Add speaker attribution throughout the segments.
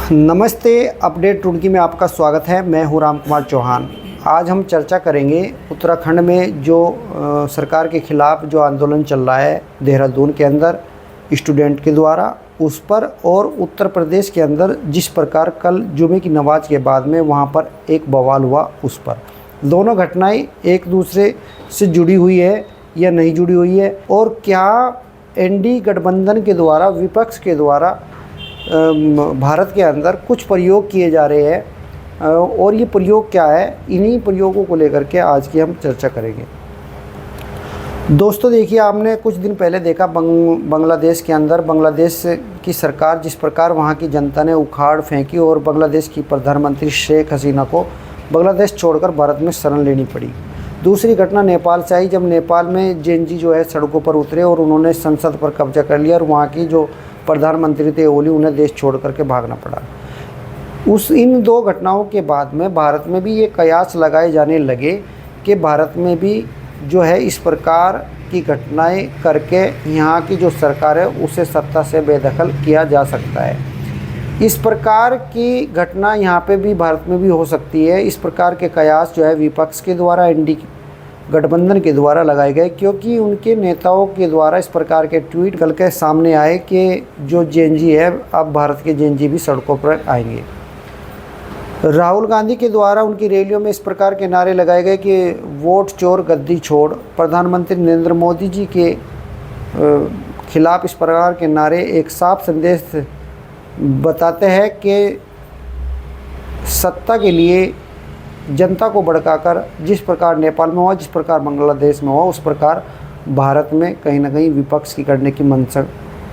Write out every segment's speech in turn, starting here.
Speaker 1: नमस्ते, अपडेट रुड़की में आपका स्वागत है। मैं हूं राम कुमार चौहान। आज हम चर्चा करेंगे उत्तराखंड में जो सरकार के ख़िलाफ़ जो आंदोलन चल रहा है देहरादून के अंदर स्टूडेंट के द्वारा, उस पर, और उत्तर प्रदेश के अंदर जिस प्रकार कल जुमे की नमाज के बाद में वहां पर एक बवाल हुआ, उस पर। दोनों घटनाएं एक दूसरे से जुड़ी हुई है या नहीं जुड़ी हुई है, और क्या एनडीए गठबंधन के द्वारा, विपक्ष के द्वारा भारत के अंदर कुछ प्रयोग किए जा रहे हैं, और ये प्रयोग क्या है, इन्हीं प्रयोगों को लेकर के आज की हम चर्चा करेंगे। दोस्तों देखिए, आपने कुछ दिन पहले देखा बांग्लादेश के अंदर बांग्लादेश की सरकार जिस प्रकार वहाँ की जनता ने उखाड़ फेंकी और बांग्लादेश की प्रधानमंत्री शेख हसीना को बांग्लादेश छोड़कर भारत में शरण लेनी पड़ी। दूसरी घटना नेपाल से आई, जब नेपाल में जेएनजी जो है सड़कों पर उतरे और उन्होंने संसद पर कब्जा कर लिया और वहाँ की जो प्रधानमंत्री थे ओली, उन्हें देश छोड़ करके भागना पड़ा। इन दो घटनाओं के बाद में भारत में भी ये कयास लगाए जाने लगे कि भारत में भी जो है इस प्रकार की घटनाएं करके यहाँ की जो सरकार है उसे सत्ता से बेदखल किया जा सकता है। इस प्रकार की घटना यहाँ पे भी भारत में भी हो सकती है। इस प्रकार के कयास जो है विपक्ष के द्वारा, एनडीए गठबंधन के द्वारा लगाए गए, क्योंकि उनके नेताओं के द्वारा इस प्रकार के ट्वीट कल के सामने आए कि जो जेएनजी है, अब भारत के जेएनजी भी सड़कों पर आएंगे। राहुल गांधी के द्वारा उनकी रैलियों में इस प्रकार के नारे लगाए गए कि वोट चोर गद्दी छोड़। प्रधानमंत्री नरेंद्र मोदी जी के खिलाफ इस प्रकार के नारे एक साफ संदेश बताते हैं कि सत्ता के लिए जनता को भड़काकर जिस प्रकार नेपाल में हुआ, जिस प्रकार बांग्लादेश में हुआ, उस प्रकार भारत में कहीं ना कहीं विपक्ष की करने की मंशा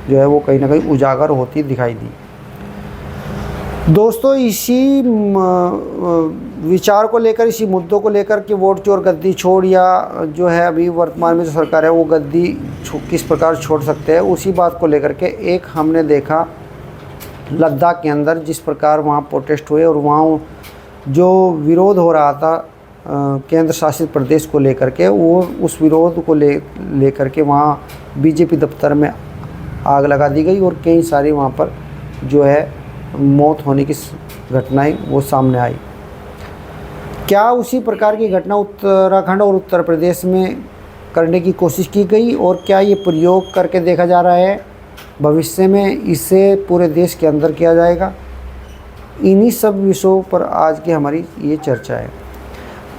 Speaker 1: जो है वो कहीं ना कहीं उजागर होती दिखाई दी। दोस्तों, इसी विचार को लेकर, इसी मुद्दों को लेकर कि वोट चोर गद्दी छोड़, या जो है अभी वर्तमान में जो सरकार है वो गद्दी किस प्रकार छोड़ सकते हैं, उसी बात को लेकर के एक हमने देखा लद्दाख के अंदर जिस प्रकार वहाँ प्रोटेस्ट हुए और वहाँ जो विरोध हो रहा था केंद्र शासित प्रदेश को लेकर के, वो उस विरोध को लेकर के वहाँ बीजेपी दफ्तर में आग लगा दी गई और कई सारी वहाँ पर जो है मौत होने की घटनाएं वो सामने आई। क्या उसी प्रकार की घटना उत्तराखंड और उत्तर प्रदेश में करने की कोशिश की गई, और क्या ये प्रयोग करके देखा जा रहा है, भविष्य में इसे पूरे देश के अंदर किया जाएगा? इन्हीं सब विषयों पर आज की हमारी ये चर्चा है।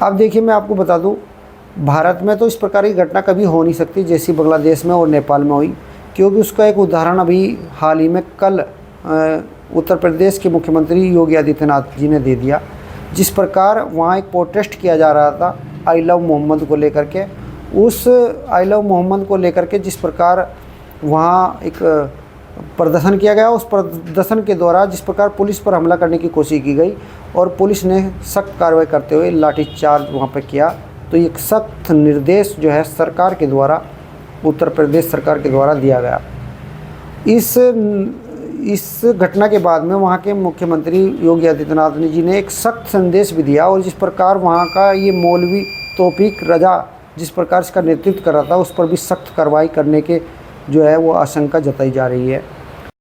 Speaker 1: अब देखिए, मैं आपको बता दूं, भारत में तो इस प्रकार की घटना कभी हो नहीं सकती जैसी बांग्लादेश में और नेपाल में हुई, क्योंकि उसका एक उदाहरण अभी हाल ही में कल उत्तर प्रदेश के मुख्यमंत्री योगी आदित्यनाथ जी ने दे दिया। जिस प्रकार वहाँ एक प्रोटेस्ट किया जा रहा था आई लव मोहम्मद को लेकर के, उस आई लव मोहम्मद को लेकर के जिस प्रकार वहाँ एक प्रदर्शन किया गया, उस प्रदर्शन के द्वारा जिस प्रकार पुलिस पर हमला करने की कोशिश की गई और पुलिस ने सख्त कार्रवाई करते हुए लाठीचार्ज वहाँ पर किया, तो एक सख्त निर्देश जो है सरकार के द्वारा, उत्तर प्रदेश सरकार के द्वारा दिया गया। इस घटना के बाद में वहाँ के मुख्यमंत्री योगी आदित्यनाथ जी ने एक सख्त संदेश भी दिया, और जिस प्रकार वहाँ का ये मौलवी तौफीक रजा जिस प्रकार इसका नेतृत्व कर रहा था, उस पर भी सख्त कार्रवाई करने के जो है वो आशंका जताई जा रही है।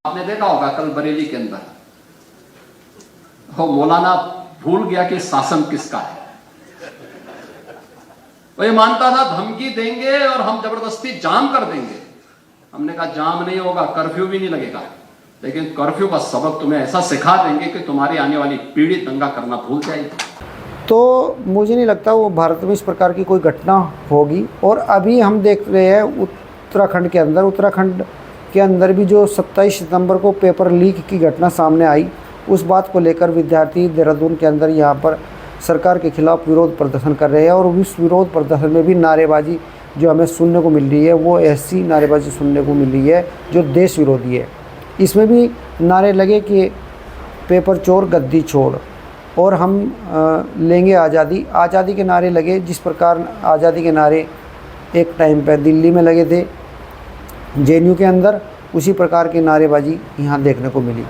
Speaker 2: आपने देखा होगा कल बरेली के अंदर मौलाना भूल गया कि शासन किसका है। वो ये मानता था धमकी देंगे और हम जबरदस्ती जाम कर देंगे। हमने कहा जाम नहीं होगा, कर्फ्यू भी नहीं लगेगा, लेकिन कर्फ्यू का सबक तुम्हें ऐसा सिखा देंगे कि तुम्हारी आने वाली पीढ़ी दंगा करना भूल जाएगी।
Speaker 1: तो मुझे नहीं लगता वो भारत में इस प्रकार की कोई घटना होगी। और अभी हम देख रहे हैं उत्तराखंड के अंदर भी जो 27 सितंबर को पेपर लीक की घटना सामने आई, उस बात को लेकर विद्यार्थी देहरादून के अंदर यहाँ पर सरकार के खिलाफ विरोध प्रदर्शन कर रहे हैं, और उस विरोध प्रदर्शन में भी नारेबाजी जो हमें सुनने को मिल रही है वो ऐसी नारेबाजी सुनने को मिल रही है जो देश विरोधी है। इसमें भी नारे लगे कि पेपर चोर गद्दी छोड़, और हम लेंगे आज़ादी। आज़ादी के नारे लगे, जिस प्रकार आज़ादी के नारे एक टाइम पर दिल्ली में लगे थे जेएनयू के अंदर, उसी प्रकार की नारेबाजी यहाँ देखने को मिली।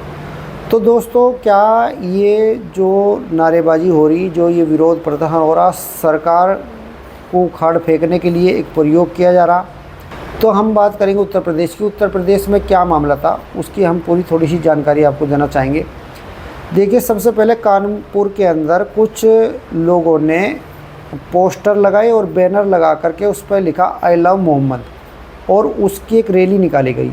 Speaker 1: तो दोस्तों, क्या ये जो नारेबाजी हो रही, जो ये विरोध प्रदर्शन हो रहा, सरकार को उखाड़ फेंकने के लिए एक प्रयोग किया जा रहा, तो हम बात करेंगे उत्तर प्रदेश की। उत्तर प्रदेश में क्या मामला था उसकी हम पूरी थोड़ी सी जानकारी आपको देना चाहेंगे। देखिए, सबसे पहले कानपुर के अंदर कुछ लोगों ने पोस्टर लगाए और बैनर लगा करके उस पर लिखा आई लव मोहम्मद, और उसकी एक रैली निकाली गई।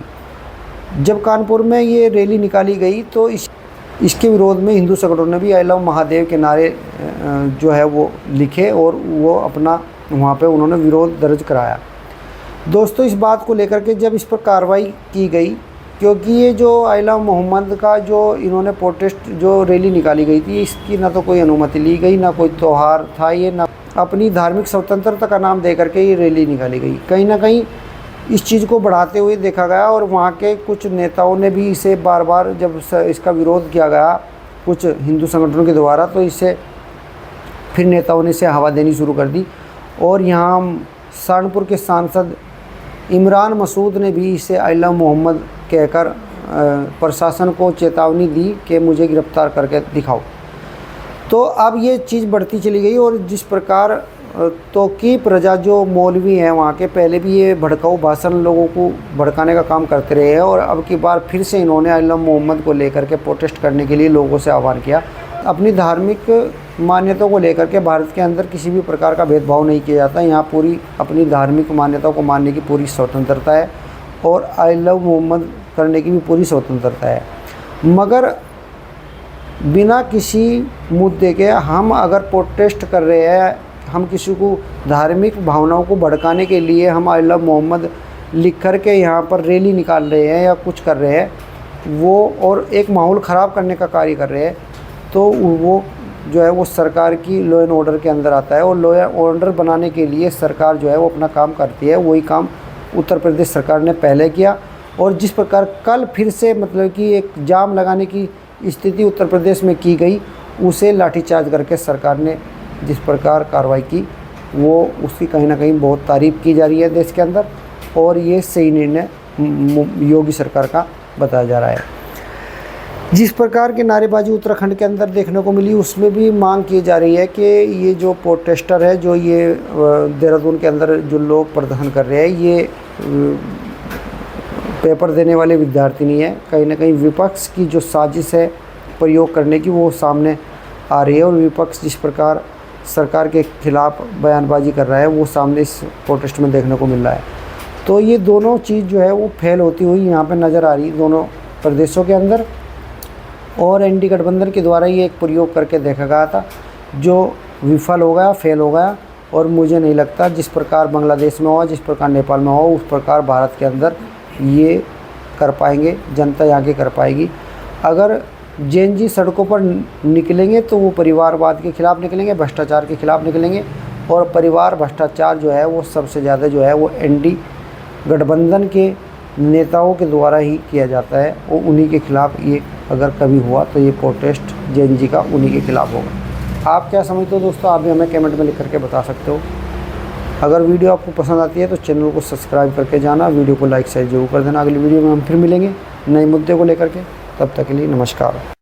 Speaker 1: जब कानपुर में ये रैली निकाली गई तो इसके विरोध में हिंदू संगठनों ने भी आई लव महादेव के नारे जो है वो लिखे और वो अपना वहाँ पे उन्होंने विरोध दर्ज कराया। दोस्तों, इस बात को लेकर के जब इस पर कार्रवाई की गई, क्योंकि ये जो आई लव मोहम्मद का जो इन्होंने प्रोटेस्ट जो रैली निकाली गई थी, इसकी ना तो कोई अनुमति ली गई, ना कोई त्यौहार था ये, ना अपनी धार्मिक स्वतंत्रता का नाम दे करके ये रैली निकाली गई। कहीं ना कहीं इस चीज़ को बढ़ाते हुए देखा गया और वहाँ के कुछ नेताओं ने भी इसे बार बार जब इसका विरोध किया गया कुछ हिंदू संगठनों के द्वारा, तो इसे फिर नेताओं ने इसे हवा देनी शुरू कर दी। और यहाँ सहारनपुर के सांसद इमरान मसूद ने भी इसे आई लव मोहम्मद कहकर प्रशासन को चेतावनी दी कि मुझे गिरफ्तार करके दिखाओ। तो अब ये चीज़ बढ़ती चली गई और जिस प्रकार तो की प्रजा जो मौलवी हैं वहाँ के, पहले भी ये भड़काऊ भाषण लोगों को भड़काने का काम करते रहे हैं और अब की बार फिर से इन्होंने आई लव मोहम्मद को लेकर के प्रोटेस्ट करने के लिए लोगों से आह्वान किया। अपनी धार्मिक मान्यताओं को लेकर के भारत के अंदर किसी भी प्रकार का भेदभाव नहीं किया जाता। यहाँ पूरी अपनी धार्मिक मान्यताओं को मानने की पूरी स्वतंत्रता है और आई लव मोहम्मद करने की भी पूरी स्वतंत्रता है। मगर बिना किसी मुद्दे के हम अगर प्रोटेस्ट कर रहे हैं, हम किसी को धार्मिक भावनाओं को भड़काने के लिए हम आई लव मोहम्मद लिख कर के यहाँ पर रैली निकाल रहे हैं या कुछ कर रहे हैं, वो और एक माहौल ख़राब करने का कार्य कर रहे हैं, तो वो जो है वो सरकार की लॉ एंड ऑर्डर के अंदर आता है। और लॉ एंड ऑर्डर बनाने के लिए सरकार जो है वो अपना काम करती है। वही काम उत्तर प्रदेश सरकार ने पहले किया और जिस प्रकार कल फिर से मतलब कि एक जाम लगाने की स्थिति उत्तर प्रदेश में की गई, उसे लाठीचार्ज करके सरकार ने जिस प्रकार कार्रवाई की, वो उसकी कहीं ना कहीं बहुत तारीफ़ की जा रही है देश के अंदर और ये सही निर्णय योगी सरकार का बताया जा रहा है। जिस प्रकार की नारेबाजी उत्तराखंड के अंदर देखने को मिली, उसमें भी मांग की जा रही है कि ये जो प्रोटेस्टर है, जो ये देहरादून के अंदर जो लोग प्रदर्शन कर रहे हैं, ये पेपर देने वाले विद्यार्थी नहीं है। कहीं ना कहीं विपक्ष की जो साजिश है प्रयोग करने की, वो सामने आ रही है और विपक्ष जिस प्रकार सरकार के खिलाफ बयानबाजी कर रहा है, वो सामने इस प्रोटेस्ट में देखने को मिल रहा है। तो ये दोनों चीज़ जो है वो फेल होती हुई यहाँ पे नज़र आ रही दोनों प्रदेशों के अंदर और एनडीए गठबंधन के द्वारा ये एक प्रयोग करके देखा गया था, जो विफल हो गया, फेल हो गया। और मुझे नहीं लगता जिस प्रकार बांग्लादेश में हुआ, जिस प्रकार नेपाल में हुआ, उस प्रकार भारत के अंदर ये कर पाएंगे, जनता यहाँ की कर पाएगी। अगर जेएनजी सड़कों पर निकलेंगे तो वो परिवारवाद के खिलाफ निकलेंगे, भ्रष्टाचार के खिलाफ निकलेंगे और परिवार भ्रष्टाचार जो है वो सबसे ज़्यादा जो है वो एनडीए गठबंधन के नेताओं के द्वारा ही किया जाता है। वो उन्हीं के खिलाफ ये अगर कभी हुआ तो ये प्रोटेस्ट जेएनजी का उन्हीं के खिलाफ होगा। आप क्या समझते हो दोस्तों? आप भी हमें कमेंट में लिख करके बता सकते हो। अगर वीडियो आपको पसंद आती है तो चैनल को सब्सक्राइब करके जाना, वीडियो को लाइक शेयर जरूर कर देना। अगली वीडियो में हम फिर मिलेंगे नए मुद्दे को लेकर के। तब तक के लिए नमस्कार।